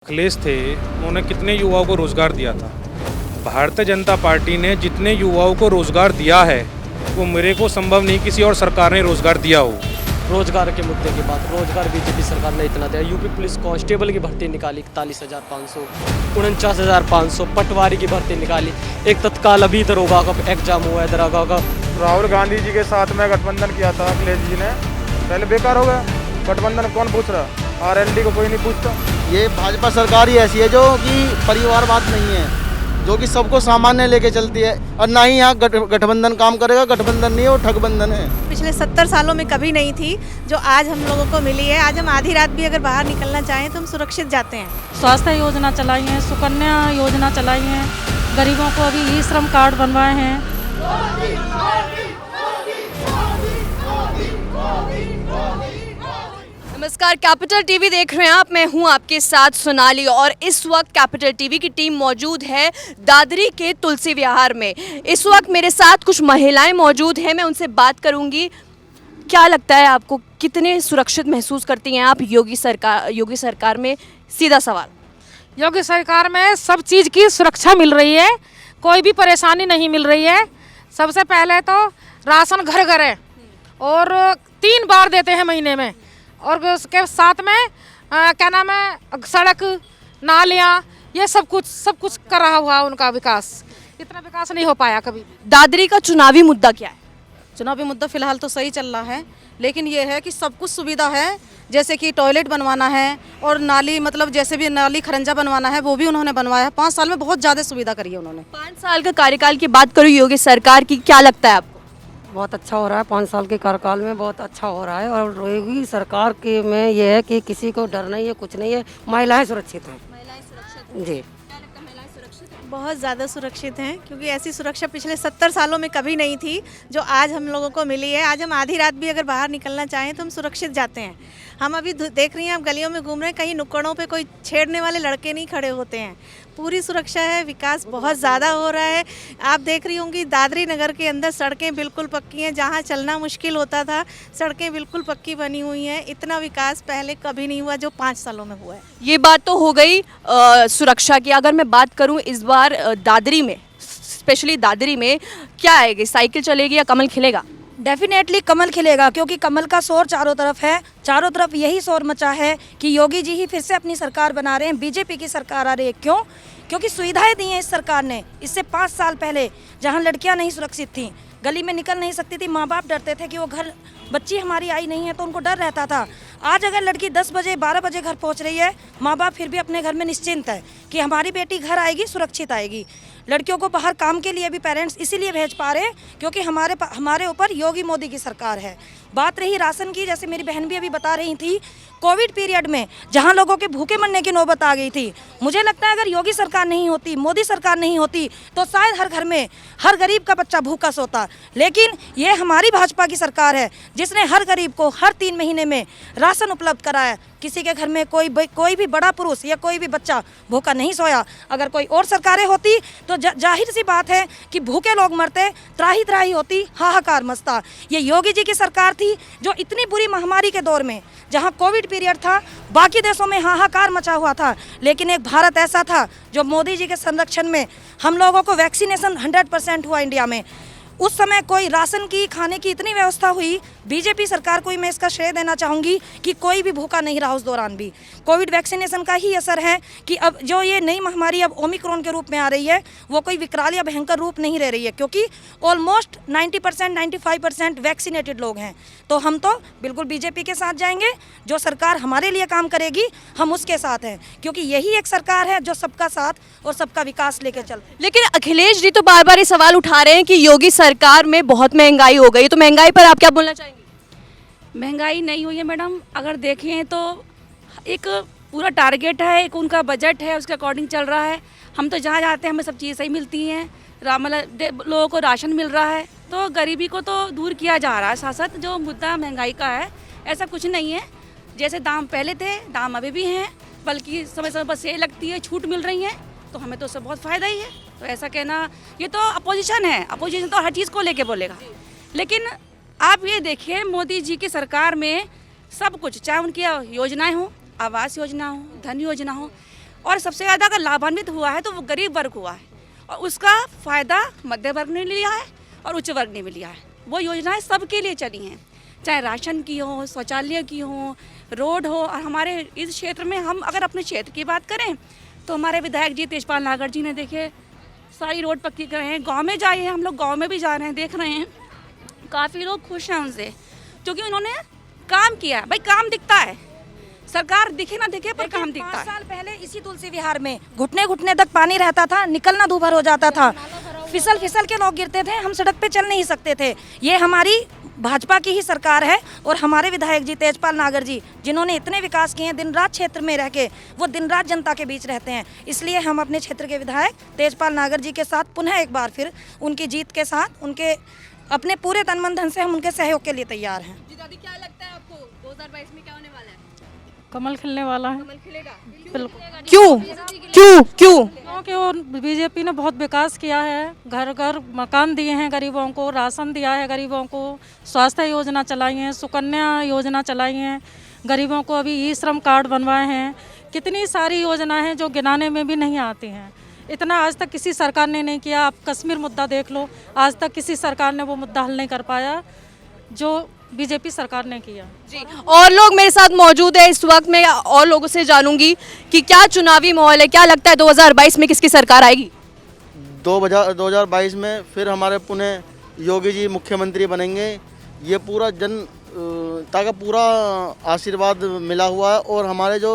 अखिलेश थे, उन्होंने कितने युवाओं को रोजगार दिया था। भारतीय जनता पार्टी ने जितने युवाओं को रोजगार दिया है वो मेरे को संभव नहीं किसी और सरकार ने रोजगार दिया हो। रोजगार के मुद्दे की बात, रोजगार बीजेपी सरकार ने इतना दिया। यूपी पुलिस कांस्टेबल की भर्ती निकाली 41,500, 49,500, पटवारी की भर्ती निकाली। एक तत्काल अभी दरोगा का एग्जाम हुआ है, दरोगा का। राहुल गांधी जी के साथ में गठबंधन किया था अखिलेश जी ने, पहले बेकार हो गया। गठबंधन कौन पूछ रहा, आरएलडी को कोई नहीं पूछता। ये भाजपा सरकार ही ऐसी है जो कि परिवारवाद नहीं है, जो कि सबको सामान्य लेके चलती है। और ना ही यहाँ गठबंधन काम करेगा। गठबंधन नहीं है, वो ठगबंधन है। पिछले 70 सालों में कभी नहीं थी जो आज हम लोगों को मिली है। आज हम आधी रात भी अगर बाहर निकलना चाहें तो हम सुरक्षित जाते हैं। स्वास्थ्य योजना चलाई है, सुकन्या योजना चलाई है, गरीबों को अभी ई श्रम कार्ड बनवाए हैं। नमस्कार, कैपिटल टीवी देख रहे हैं आप। मैं हूं आपके साथ सोनाली और इस वक्त कैपिटल टीवी की टीम मौजूद है दादरी के तुलसी विहार में। इस वक्त मेरे साथ कुछ महिलाएं मौजूद हैं, मैं उनसे बात करूंगी। क्या लगता है आपको, कितने सुरक्षित महसूस करती हैं आप योगी सरकार में? सीधा सवाल। योगी सरकार में सब चीज़ की सुरक्षा मिल रही है, कोई भी परेशानी नहीं मिल रही है। सबसे पहले तो राशन घर घर है और 3 बार देते हैं महीने में, और उसके साथ में क्या नाम है, सड़क नालियाँ, ये सब कुछ कर रहा हुआ उनका विकास। इतना विकास नहीं हो पाया कभी। दादरी का चुनावी मुद्दा क्या है? चुनावी मुद्दा फिलहाल तो सही चल रहा है, लेकिन ये है कि सब कुछ सुविधा है। जैसे कि टॉयलेट बनवाना है और नाली, मतलब जैसे भी नाली खरंजा बनवाना है वो भी उन्होंने बनवाया है। 5 साल में बहुत ज़्यादा सुविधा करी है उन्होंने। 5 साल का कार्यकाल की बात करूँ योगी सरकार की, क्या लगता है आपको? बहुत अच्छा हो रहा है। 5 साल के कार्यकाल में बहुत अच्छा हो रहा है। और योगी सरकार के में ये है कि किसी को डर नहीं है, कुछ नहीं है। महिलाएं सुरक्षित हैं। महिलाएं सुरक्षित हैं। जी, महिलाएं सुरक्षित हैं। बहुत ज़्यादा सुरक्षित हैं, क्योंकि ऐसी सुरक्षा पिछले 70 सालों में कभी नहीं थी जो आज हम लोगों को मिली है। आज हम आधी रात भी अगर बाहर निकलना चाहें तो हम सुरक्षित जाते हैं। हम अभी देख रही हैं, आप गलियों में घूम रहे हैं, कहीं नुक्कड़ों पे कोई छेड़ने वाले लड़के नहीं खड़े होते हैं। पूरी सुरक्षा है, विकास बहुत ज़्यादा हो रहा है। आप देख रही होंगी दादरी नगर के अंदर सड़कें बिल्कुल पक्की हैं। जहाँ चलना मुश्किल होता था, सड़कें बिल्कुल पक्की बनी हुई हैं। इतना विकास पहले कभी नहीं हुआ जो 5 सालों में हुआ है। ये बात तो हो गई सुरक्षा की। अगर मैं बात करूं इस बार दादरी में, स्पेशली दादरी में क्या आएगी? साइकिल चलेगी या कमल खिलेगा? डेफिनेटली कमल खिलेगा, क्योंकि कमल का शोर चारों तरफ है। चारों तरफ यही शोर मचा है कि योगी जी ही फिर से अपनी सरकार बना रहे हैं, बीजेपी की सरकार आ रही है। क्यों? क्योंकि सुविधाएं दी हैं इस सरकार ने। इससे 5 साल पहले जहां लड़कियां नहीं सुरक्षित थीं, गली में निकल नहीं सकती थी, माँ बाप डरते थे कि वो घर बच्ची हमारी आई नहीं है, तो उनको डर रहता था। आज अगर लड़की 10 बजे 12 बजे घर पहुंच रही है, माँ बाप फिर भी अपने घर में निश्चिंत है कि हमारी बेटी घर आएगी, सुरक्षित आएगी। लड़कियों को बाहर काम के लिए भी पेरेंट्स इसीलिए भेज पा रहे हैं क्योंकि हमारे ऊपर योगी मोदी की सरकार है। बात रही राशन की, जैसे मेरी बहन भी अभी बता रही थी, कोविड पीरियड में जहां लोगों के भूखे मरने की नौबत आ गई थी, मुझे लगता है अगर योगी सरकार नहीं होती, मोदी सरकार नहीं होती, तो शायद हर घर में हर गरीब का बच्चा भूखा सोता। लेकिन ये हमारी भाजपा की सरकार है जिसने हर गरीब को हर 3 महीने में राशन उपलब्ध कराया। किसी के घर में कोई भी बड़ा पुरुष या कोई भी बच्चा भूखा नहीं सोया। अगर कोई और सरकारें होती तो जाहिर सी बात है कि भूखे लोग मरते, त्राही त्राही होती, हाहाकार मचता। ये योगी जी की सरकार थी जो इतनी बुरी महामारी के दौर में, जहां कोविड पीरियड था, बाकी देशों में हाहाकार मचा हुआ था, लेकिन एक भारत ऐसा था जो मोदी जी के संरक्षण में हम लोगों को वैक्सीनेशन 100% हुआ इंडिया में। उस समय कोई राशन की, खाने की इतनी व्यवस्था हुई। बीजेपी सरकार को ही मैं इसका श्रेय देना चाहूँगी कि कोई भी भूखा नहीं रहा उस दौरान भी। कोविड वैक्सीनेशन का ही असर है कि अब जो ये नई महामारी अब ओमिक्रॉन के रूप में आ रही है, वो कोई विकराल या भयंकर रूप नहीं ले रही है, क्योंकि ऑलमोस्ट 90% 95% वैक्सीनेटेड लोग हैं। तो हम तो बिल्कुल बीजेपी के साथ जाएंगे। जो सरकार हमारे लिए काम करेगी हम उसके साथ हैं, क्योंकि यही एक सरकार है जो सबका साथ और सबका विकास लेकर चल। लेकिन अखिलेश जी तो बार बार ये सवाल उठा रहे हैं कि योगी सरकार में बहुत महंगाई हो गई, तो महंगाई पर आप क्या बोलना चाहेंगे? महंगाई नहीं हुई है मैडम। अगर देखें तो एक पूरा टारगेट है, एक उनका बजट है, उसके अकॉर्डिंग चल रहा है। हम तो जहाँ जाते हैं हमें सब चीज़ें सही मिलती हैं। मतलब लोगों को राशन मिल रहा है, तो गरीबी को तो दूर किया जा रहा है। साथ साथ जो मुद्दा महंगाई का है, ऐसा कुछ नहीं है। जैसे दाम पहले थे, दाम अभी भी हैं, बल्कि समय समय पर सेल लगती है, छूट मिल रही है, तो हमें तो उससे बहुत फ़ायदा ही है। तो ऐसा कहना, ये तो अपोजिशन है। अपोजिशन तो हर चीज़ को लेके बोलेगा, लेकिन आप ये देखिए मोदी जी की सरकार में सब कुछ, चाहे उनकी योजनाएं हों, आवास योजना हो, धन योजना हो, और सबसे ज़्यादा अगर लाभान्वित हुआ है तो वो गरीब वर्ग हुआ है, और उसका फ़ायदा मध्य वर्ग ने लिया है और उच्च वर्ग ने भी लिया है। वो योजनाएं सबके लिए चली हैं, चाहे राशन की हो, शौचालय की हो, रोड हो। और हमारे इस क्षेत्र में हम अगर अपने क्षेत्र की बात करें तो हमारे विधायक जी तेजपाल नागर जी ने देखे सारी रोड पक्की कर रहे हैं। गांव में जाए, हम लोग गांव में भी जा रहे हैं, देख रहे हैं काफ़ी लोग खुश हैं उनसे, क्योंकि उन्होंने काम किया। भाई काम दिखता है, सरकार दिखे ना दिखे पर काम दिखता है। 5 साल पहले इसी तुलसी विहार में घुटने घुटने तक पानी रहता था, निकलना दूभर हो जाता था, फिसल फिसल के लोग गिरते थे, हम सड़क पे चल नहीं सकते थे। ये हमारी भाजपा की ही सरकार है और हमारे विधायक जी तेजपाल नागर जी जिन्होंने इतने विकास किए हैं, दिन रात क्षेत्र में रह के वो दिन रात जनता के बीच रहते हैं। इसलिए हम अपने क्षेत्र के विधायक तेजपाल नागर जी के साथ पुनः एक बार फिर उनकी जीत के साथ, उनके अपने पूरे तन मन धन से हम उनके सहयोग के लिए तैयार हैं। जी दादी, क्या लगता है आपको 2022 में क्या होने वाला है? कमल खिलने वाला है। कमल खिलेगा? बिल्कुल, क्यों क्यों क्यों? क्योंकि और बीजेपी ने बहुत विकास किया है, घर घर मकान दिए हैं गरीबों को, राशन दिया है गरीबों को, स्वास्थ्य योजना चलाई है, सुकन्या योजना चलाई है, गरीबों को अभी ई श्रम कार्ड बनवाए हैं। कितनी सारी योजना हैं जो गिनाने में भी नहीं आती हैं। इतना आज तक किसी सरकार ने नहीं किया। आप कश्मीर मुद्दा देख लो, आज तक किसी सरकार ने वो मुद्दा हल नहीं कर पाया जो बीजेपी सरकार ने किया। जी, और लोग मेरे साथ मौजूद है इस वक्त। मैं और लोगों से जानूंगी कि क्या चुनावी माहौल है, क्या लगता है 2022 में किसकी सरकार आएगी? 2022 में फिर हमारे पुनः योगी जी मुख्यमंत्री बनेंगे। ये पूरा जनता का पूरा आशीर्वाद मिला हुआ है और हमारे जो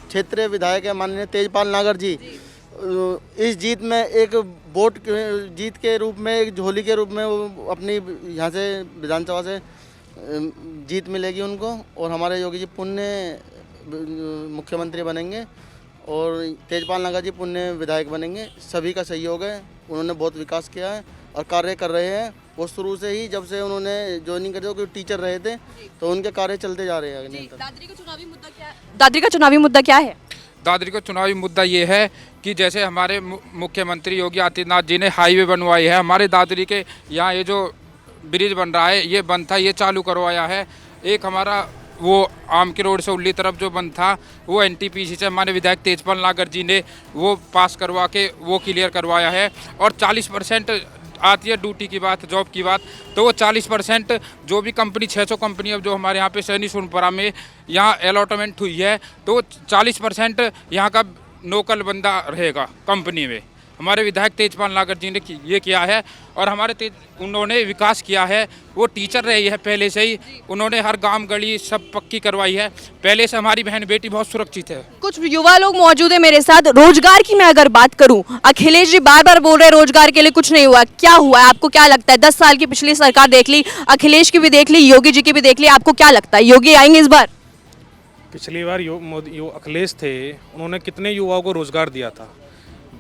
क्षेत्रीय विधायक है माननीय तेजपाल नागर जी, इस जीत में एक वोट जीत के रूप में, एक झोली के रूप में वो अपनी यहाँ से विधानसभा से जीत मिलेगी उनको, और हमारे योगी जी पुण्य मुख्यमंत्री बनेंगे और तेजपाल नागर जी पुण्य विधायक बनेंगे। सभी का सहयोग है, उन्होंने बहुत विकास किया है और कार्य कर रहे हैं। वो शुरू से ही, जब से उन्होंने ज्वाइनिंग करी, वो टीचर रहे थे, तो उनके कार्य चलते जा रहे हैं। दादरी का चुनावी मुद्दा क्या है? दादरी का चुनावी मुद्दा क्या है? दादरी का चुनावी मुद्दा ये है कि जैसे हमारे मुख्यमंत्री योगी आदित्यनाथ जी ने हाईवे बनवाई है, हमारे दादरी के यहाँ ये जो ब्रिज बन रहा है, ये बंद था, ये चालू करवाया है। एक हमारा वो आम के रोड से उल्ली तरफ जो बंद था, वो NTPC से हमारे विधायक तेजपाल नागर जी ने वो पास करवा के वो क्लियर करवाया है। और 40% आती है ड्यूटी की बात, जॉब की बात, तो वो 40% जो भी कंपनी 600 कंपनी अब जो हमारे यहाँ पे सैनी सोनपुरा में यहाँ अलॉटमेंट हुई है, तो 40% यहाँ का लोकल बंदा रहेगा कंपनी में। हमारे विधायक तेजपाल नागर जी ने ये किया है और उन्होंने विकास किया है। वो टीचर रही है पहले से ही, उन्होंने हर गांव गली सब पक्की करवाई है। पहले से हमारी बहन बेटी बहुत सुरक्षित है। कुछ युवा लोग मौजूद है मेरे साथ। रोजगार की मैं अगर बात करूं, अखिलेश जी बार बार बोल रहे हैं रोजगार के लिए कुछ नहीं हुआ, क्या हुआ है? आपको क्या लगता है? 10 साल की पिछली सरकार देख ली, अखिलेश की भी देख ली, योगी जी की भी देख ली, आपको क्या लगता है योगी आएंगे इस बार? पिछली बार अखिलेश थे, उन्होंने कितने युवाओं को रोजगार दिया था।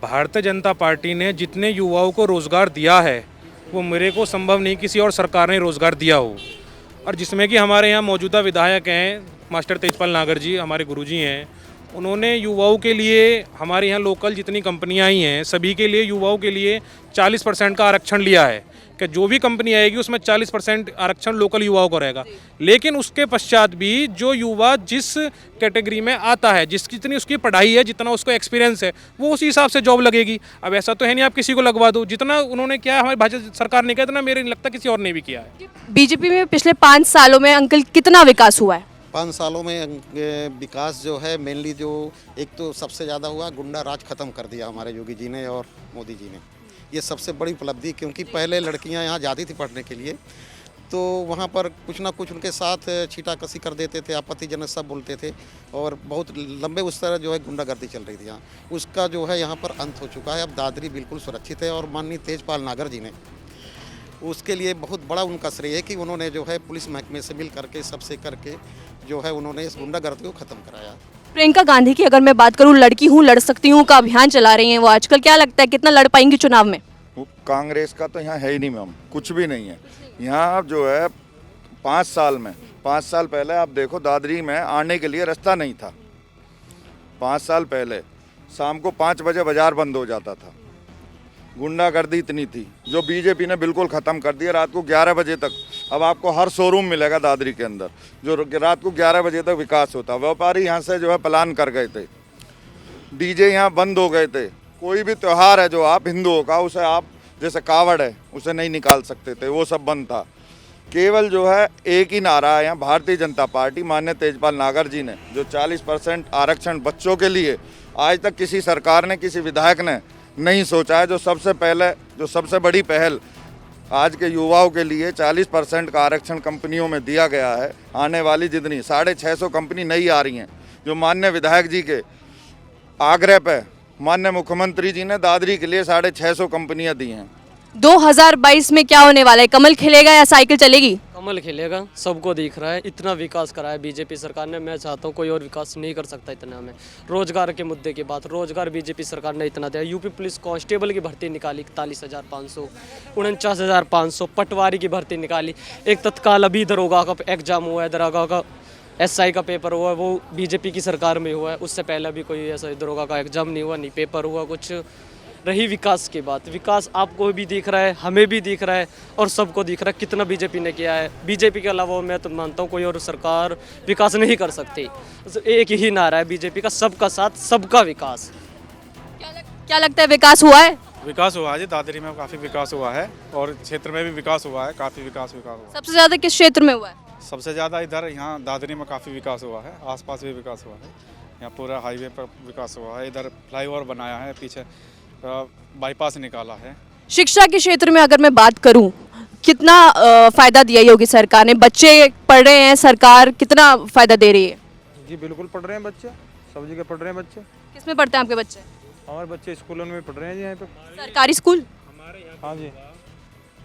भारतीय जनता पार्टी ने जितने युवाओं को रोज़गार दिया है वो मेरे को संभव नहीं किसी और सरकार ने रोज़गार दिया हो। और जिसमें कि हमारे यहाँ मौजूदा विधायक हैं मास्टर तेजपाल नागर जी, हमारे गुरुजी हैं, उन्होंने युवाओं के लिए, हमारे यहाँ लोकल जितनी कंपनियाँ आई हैं सभी के लिए, युवाओं के लिए 40% का आरक्षण लिया है कि जो भी कंपनी आएगी उसमें 40% आरक्षण लोकल युवाओं को रहेगा। लेकिन उसके पश्चात भी जो युवा जिस कैटेगरी में आता है, जितनी उसकी पढ़ाई है, जितना उसको एक्सपीरियंस है, वो उसी हिसाब से जॉब लगेगी। अब ऐसा तो है नहीं आप किसी को लगवा दो। जितना उन्होंने किया हमारी भाजपा सरकार ने किया, इतना मेरे नहीं लगता किसी और ने भी किया है। बीजेपी में पिछले 5 सालों में अंकल कितना विकास हुआ है? 5 सालों में विकास जो है मेनली जो एक तो सबसे ज़्यादा हुआ, गुंडा राज खत्म कर दिया हमारे योगी जी ने और मोदी जी ने। ये सबसे बड़ी उपलब्धि, क्योंकि पहले लड़कियां यहाँ जाती थी पढ़ने के लिए तो वहाँ पर कुछ ना कुछ उनके साथ छीटाकसी कर देते थे, आपत्तिजनक सब बोलते थे और बहुत लंबे उस तरह जो है गुंडागर्दी चल रही थी यहाँ। उसका जो है यहाँ पर अंत हो चुका है। अब दादरी बिल्कुल सुरक्षित है और माननीय तेजपाल नागर जी ने उसके लिए बहुत बड़ा उनका श्रेय है कि उन्होंने जो है पुलिस महकमे से मिल करके सबसे करके जो है उन्होंने इस गुंडागर्दी को ख़त्म कराया। प्रियंका गांधी की अगर मैं बात करूं, लड़की हूं लड़ सकती हूं का अभियान चला रही हैं वो आजकल, क्या लगता है कितना लड़ पाएंगी चुनाव में? कांग्रेस का तो यहाँ है ही नहीं मैम, कुछ भी नहीं है यहाँ। जो है 5 साल पहले आप देखो दादरी में आने के लिए रास्ता नहीं था। 5 साल पहले शाम को 5 बजे बाजार बंद हो जाता था। गुंडागर्दी इतनी थी जो बीजेपी ने बिल्कुल ख़त्म कर दिया। रात को 11 बजे तक अब आपको हर शोरूम मिलेगा दादरी के अंदर, जो रात को 11 बजे तक विकास होता। व्यापारी यहाँ से जो है पलायन कर गए थे। डीजे यहाँ बंद हो गए थे। कोई भी त्यौहार है जो आप हिंदुओं का, उसे आप जैसे कावड़ है उसे नहीं निकाल सकते थे, वो सब बंद था। केवल जो है एक ही नारा है यहाँ, भारतीय जनता पार्टी माननीय तेजपाल नागर जी ने जो 40% आरक्षण बच्चों के लिए आज तक किसी सरकार ने, किसी विधायक ने नहीं सोचा है। जो सबसे पहले, जो सबसे बड़ी पहल आज के युवाओं के लिए 40% का आरक्षण कंपनियों में दिया गया है। आने वाली जितनी 650 कंपनी नई आ रही हैं, जो माननीय विधायक जी के आग्रह पे माननीय मुख्यमंत्री जी ने दादरी के लिए 650 कंपनियां दी हैं। 2022 में क्या होने वाला है? कमल खिलेगा या साइकिल चलेगी? कमल खिलेगा, सबको दिख रहा है। इतना विकास करा है बीजेपी सरकार ने, मैं चाहता हूँ कोई और विकास नहीं कर सकता इतना में। रोजगार के मुद्दे की बात, रोजगार बीजेपी सरकार ने इतना दिया। यूपी पुलिस कांस्टेबल की भर्ती निकाली 41,500, 49,500, पटवारी की भर्ती निकाली। एक तत्काल अभी दरोगा का एग्जाम हुआ है, दरोगा का SI का पेपर हुआ है, वो बीजेपी की सरकार में हुआ है। उससे पहले भी कोई ऐसा दरोगा का एग्जाम नहीं हुआ, नहीं पेपर हुआ कुछ। रही विकास की बात, विकास आपको भी दिख रहा है, हमें भी दिख रहा है और सबको दिख रहा है कितना बीजेपी ने किया है। बीजेपी के अलावा मैं तो मानता हूँ कोई और सरकार विकास नहीं कर सकती। एक ही नारा है बीजेपी का, सबका साथ सबका विकास। क्या लगता है विकास हुआ है? विकास हुआ है जी, दादरी में काफ़ी विकास हुआ है और क्षेत्र में भी विकास हुआ है, काफ़ी विकास हुआ है। सबसे ज़्यादा किस क्षेत्र में हुआ है? सबसे ज़्यादा इधर यहाँ दादरी में काफ़ी विकास हुआ है, आसपास भी विकास हुआ है। यहाँ पूरा हाईवे पर विकास हुआ है, इधर फ्लाईओवर बनाया है, पीछे बाईपास निकाला है। शिक्षा के क्षेत्र में अगर मैं बात करूं, कितना फायदा दिया योगी सरकार ने? बच्चे पढ़ रहे हैं, सरकार कितना फायदा दे रही है? जी बिल्कुल पढ़ रहे हैं बच्चे, सब जगह पढ़ रहे हैं बच्चे। किसमें पढ़ते हैं आपके बच्चे? हमारे बच्चे स्कूलों में पढ़ रहे हैं जी, यहाँ पे सरकारी स्कूल। हाँ जी,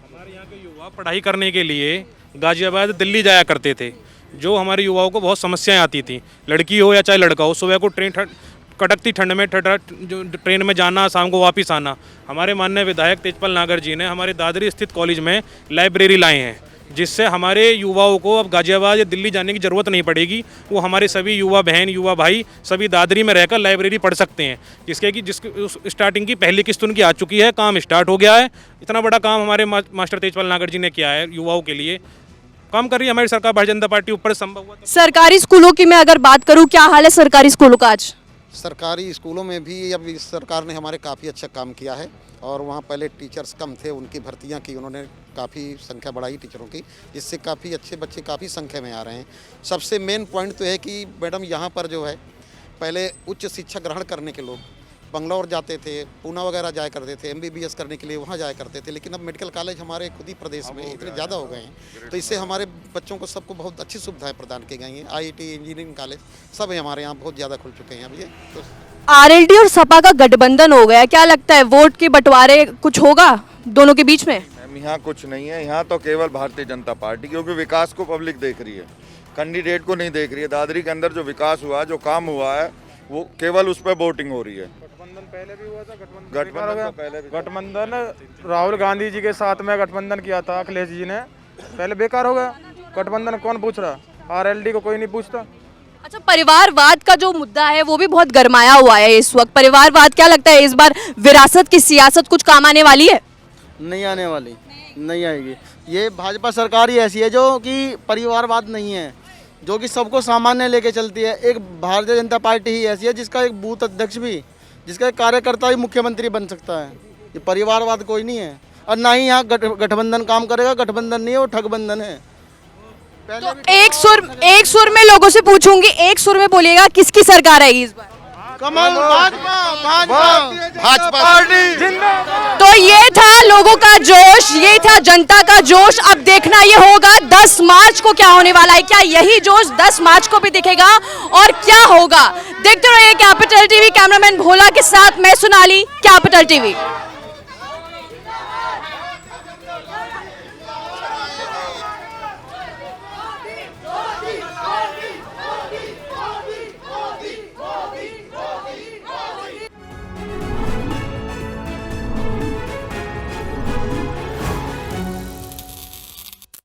हमारे यहाँ के युवा पढ़ाई करने के लिए गाजियाबाद, दिल्ली जाया करते थे, जो हमारे युवाओं को बहुत समस्याएं आती थी। लड़की हो या चाहे लड़का हो, सुबह को कड़कती ठंड में जो ट्रेन में जाना, शाम को वापस आना। हमारे माननीय विधायक तेजपाल नागर जी ने हमारे दादरी स्थित कॉलेज में लाइब्रेरी लाए हैं, जिससे हमारे युवाओं को अब गाजियाबाद या दिल्ली जाने की ज़रूरत नहीं पड़ेगी। वो हमारे सभी युवा बहन, युवा भाई सभी दादरी में रहकर लाइब्रेरी पढ़ सकते हैं, जिसकी स्टार्टिंग की पहली किस्त उनकी आ चुकी है, काम स्टार्ट हो गया है। इतना बड़ा काम हमारे मास्टर तेजपाल नागर जी ने किया है, युवाओं के लिए काम कर रही है हमारी सरकार भारतीय जनता पार्टी। ऊपर संभव हुआ सरकारी स्कूलों की मैं अगर बात करूँ, क्या हाल है सरकारी स्कूलों का आज? सरकारी स्कूलों में भी अब इस सरकार ने हमारे काफ़ी अच्छा काम किया है और वहाँ पहले टीचर्स कम थे, उनकी भर्तियाँ की उन्होंने, काफ़ी संख्या बढ़ाई टीचरों की, जिससे काफ़ी अच्छे बच्चे काफ़ी संख्या में आ रहे हैं। सबसे मेन पॉइंट तो है कि मैडम यहाँ पर जो है पहले उच्च शिक्षा ग्रहण करने के लोग बंगलौर जाते थे, पूना वगैरह जाया करते थे, MBBS करने के लिए वहाँ जाया करते थे, लेकिन अब मेडिकल कॉलेज हमारे खुद ही प्रदेश में इतने ज़्यादा हो गए हैं, तो इससे हमारे बच्चों को सबको बहुत अच्छी सुविधाएं प्रदान की गई हैं। IIT, इंजीनियरिंग कॉलेज सब हमारे यहाँ बहुत ज़्यादा खुल चुके हैं अब ये। तो RLD और सपा का गठबंधन हो गया, क्या लगता है वोट के बंटवारे कुछ होगा दोनों के बीच में? यहाँ कुछ नहीं है, यहाँ तो केवल भारतीय जनता पार्टी, क्योंकि विकास को पब्लिक देख रही है, कैंडिडेट को नहीं देख रही है। दादरी के अंदर जो विकास हुआ, जो काम हुआ है, वो केवल उस पर वोटिंग हो रही है। गठबंधन पहले भी हुआ था, गठबंधन राहुल गांधी जी के साथ में गठबंधन किया था अखिलेश जी ने, पहले बेकार हो गया। गठबंधन कौन पूछ रहा? RLD को कोई नहीं पूछता। अच्छा, परिवारवाद का जो मुद्दा है वो भी बहुत गरमाया हुआ है इस वक्त। परिवारवाद क्या लगता है इस बार विरासत की सियासत कुछ काम आने वाली है? नहीं आने वाली, नहीं आएगी। ये भाजपा सरकार ही ऐसी है जो कि परिवारवाद नहीं है, जो कि सबको सामान्य लेके चलती है। एक भारतीय जनता पार्टी ही ऐसी है जिसका एक बूथ अध्यक्ष भी, जिसका एक कार्यकर्ता भी मुख्यमंत्री बन सकता है। ये परिवारवाद कोई नहीं है और ना ही यहाँ गठबंधन काम करेगा। गठबंधन नहीं है, वो ठगबंधन है। तो एक सुर में लोगों से पूछूंगी, एक सुर में बोलिएगा किसकी सरकार आएगी इस बार? कमल, भाजपा पार्टी। तो ये था लोगों का जोश, ये था जनता का जोश। अब देखना ये होगा 10 मार्च को क्या होने वाला है। क्या यही जोश 10 मार्च को भी दिखेगा और क्या होगा? देखते रहिए कैपिटल टीवी। कैमरामैन भोला के साथ मैं सोनाली, कैपिटल टीवी।